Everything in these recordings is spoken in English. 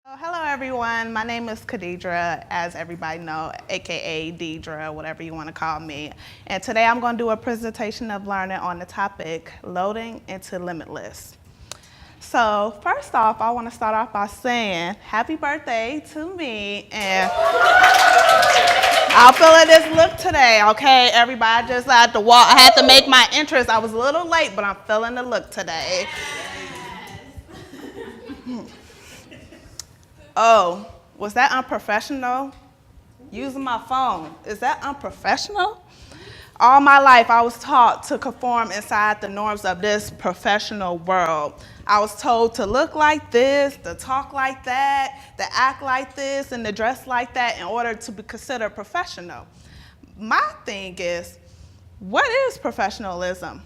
Hello everyone, my name is Cadedra, as everybody know, aka Deidra, whatever you want to call me. And today I'm going to do a presentation of learning on the topic, loading into Limitless. So first off, I want to start off by saying happy birthday to me, and I'm feeling this look today, okay? Everybody just had to walk, I had to make my entrance. I was a little late, but I'm feeling the look today. Oh, was that unprofessional? Using my phone, is that unprofessional? All my life, I was taught to conform inside the norms of this professional world. I was told to look like this, to talk like that, to act like this, and to dress like that in order to be considered professional. My thing is, what is professionalism?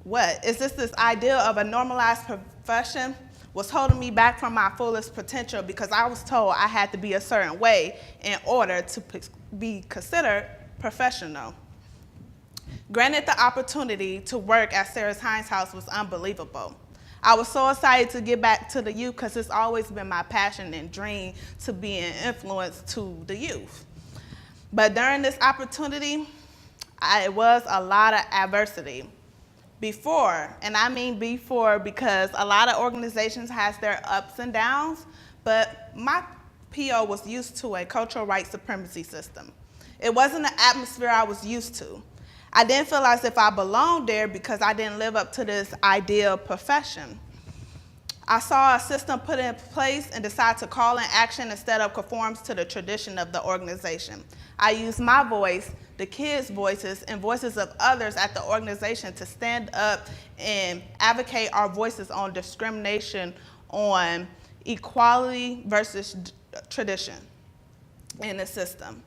What? Is this idea of a normalized profession was holding me back from my fullest potential because I was told I had to be a certain way in order to be considered professional. Granted, the opportunity to work at Sarah's Hines House was unbelievable. I was so excited to get back to the youth because it's always been my passion and dream to be an influence to the youth. But during this opportunity, it was a lot of adversity. Before, and I mean before because a lot of organizations has their ups and downs, but my PO was used to a cultural white supremacy system. It wasn't the atmosphere I was used to. I didn't feel as if I belonged there because I didn't live up to this ideal profession. I saw a system put in place and decided to call in action instead of conforms to the tradition of the organization. I used my voice, the kids' voices, and voices of others at the organization to stand up and advocate our voices on discrimination, on equality versus tradition in the system.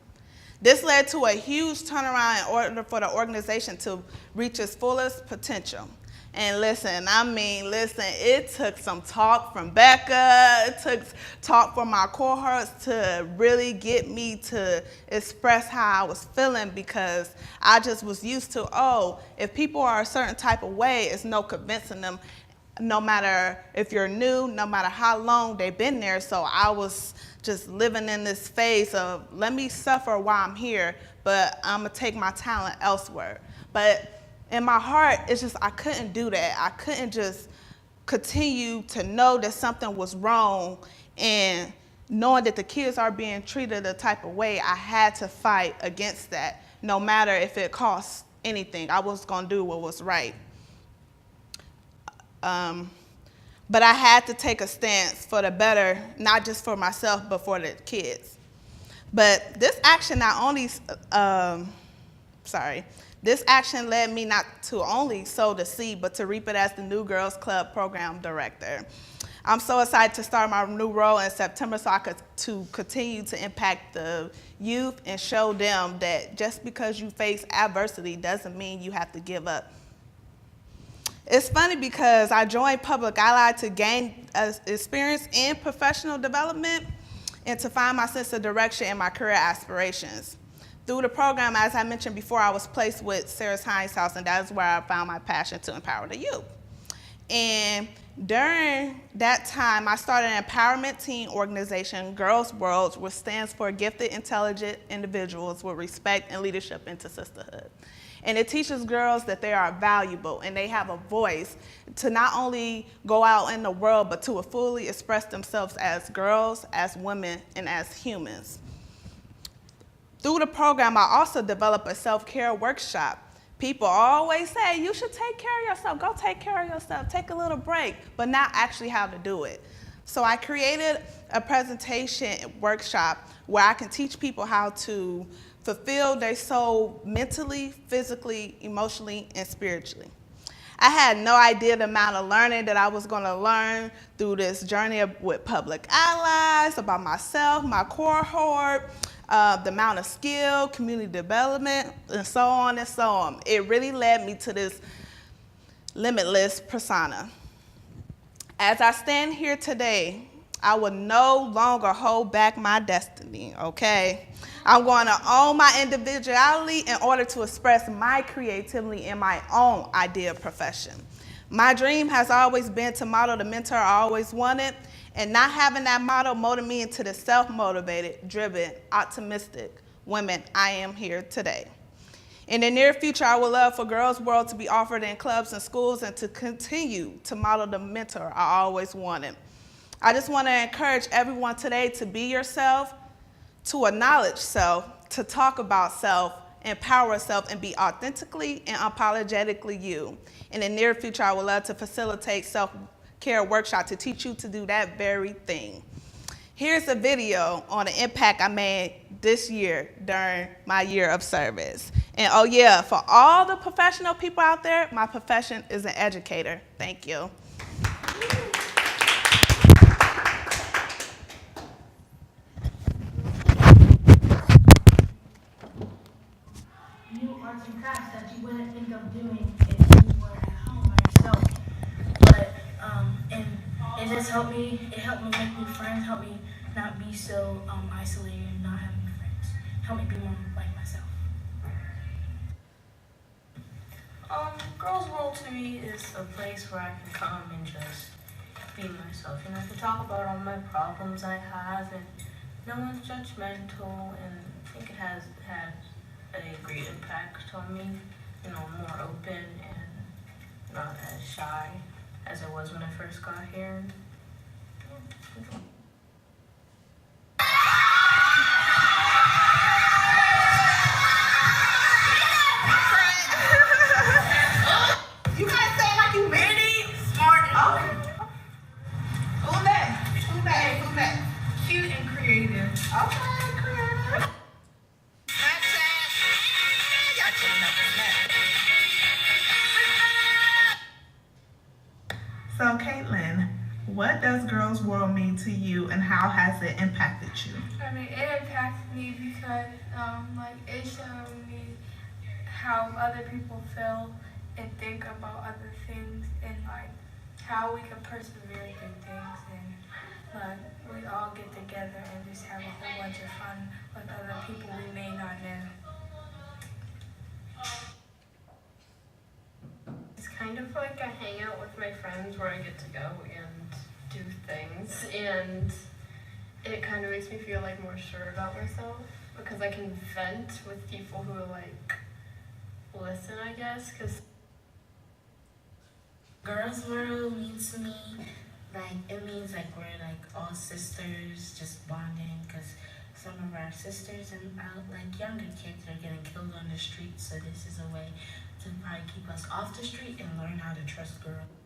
This led to a huge turnaround in order for the organization to reach its fullest potential. And listen, it took some talk from Becca, it took talk from my cohorts to really get me to express how I was feeling because I just was used to, if people are a certain type of way, it's no convincing them, no matter if you're new, no matter how long they've been there. So I was just living in this phase of, let me suffer while I'm here, but I'm gonna take my talent elsewhere. But in my heart, it's just I couldn't do that. I couldn't just continue to know that something was wrong and knowing that the kids are being treated a type of way, I had to fight against that, no matter if it cost anything. I was gonna do what was right. But I had to take a stance for the better, not just for myself, but for the kids. But this action not only, this action led me not to only sow the seed, but to reap it as the New Girls Club program director. I'm so excited to start my new role in September so I could continue to impact the youth and show them that just because you face adversity doesn't mean you have to give up. It's funny because I joined Public Ally to gain experience in professional development and to find my sense of direction in my career aspirations. Through the program, as I mentioned before, I was placed with Sarah's Hines House, and that is where I found my passion to empower the youth. And during that time, I started an empowerment teen organization, Girls World, which stands for Gifted Intelligent Individuals with Respect and Leadership into Sisterhood. And it teaches girls that they are valuable and they have a voice to not only go out in the world, but to fully express themselves as girls, as women, and as humans. Through the program, I also developed a self-care workshop. People always say, you should take care of yourself, go take care of yourself, take a little break, but not actually how to do it. So I created a presentation workshop where I can teach people how to fulfill their soul mentally, physically, emotionally, and spiritually. I had no idea the amount of learning that I was going to learn through this journey with Public Allies, about myself, my cohort, the amount of skill, community development, and so on and so on. It really led me to this limitless persona. As I stand here today, I will no longer hold back my destiny, okay? I'm going to own my individuality in order to express my creativity in my own ideal profession. My dream has always been to model the mentor I always wanted And not having that model molded me into the self-motivated, driven, optimistic women I am here today. In the near future, I would love for Girls World to be offered in clubs and schools and to continue to model the mentor I always wanted. I just want to encourage everyone today to be yourself, to acknowledge self, to talk about self, empower self, and be authentically and unapologetically you. In the near future, I would love to facilitate self-care workshop to teach you to do that very thing. Here's a video on the impact I made this year during my year of service. And oh yeah, for all the professional people out there, my profession is an educator. Thank you. New arts and crafts that you wouldn't think of doing if you were at home by yourself. But and it just helped me. It helped me make new friends. Helped me not be so isolated and not having friends. Helped me be more like myself. Girls World to me is a place where I can come and just be myself. And I can talk about all my problems I have, and no one's judgmental, and I think it has had a great impact on me. You know, more open and not as shy as I was when I first got here. Yeah. You guys say like you really smart. Okay. Who's that? Who's that? Who's that? Cute and creative. Okay, creative. So, Caitlin, what does Girls World mean to you, and how has it impacted you? I mean, it impacted me because, it showed me how other people feel and think about other things, and how we can persevere through things, and we all get together and just have a whole bunch of fun with other people we may not know. It's kind of like a hangout with my friends where I get to go and do things, and it kind of makes me feel like more sure about myself because I can vent with people who like listen, I guess, because Girls World means to me, it means we're all sisters, just bonding, because some of our sisters and younger kids are getting killed on the street, so this is a way to probably keep us off the street and learn how to trust girls.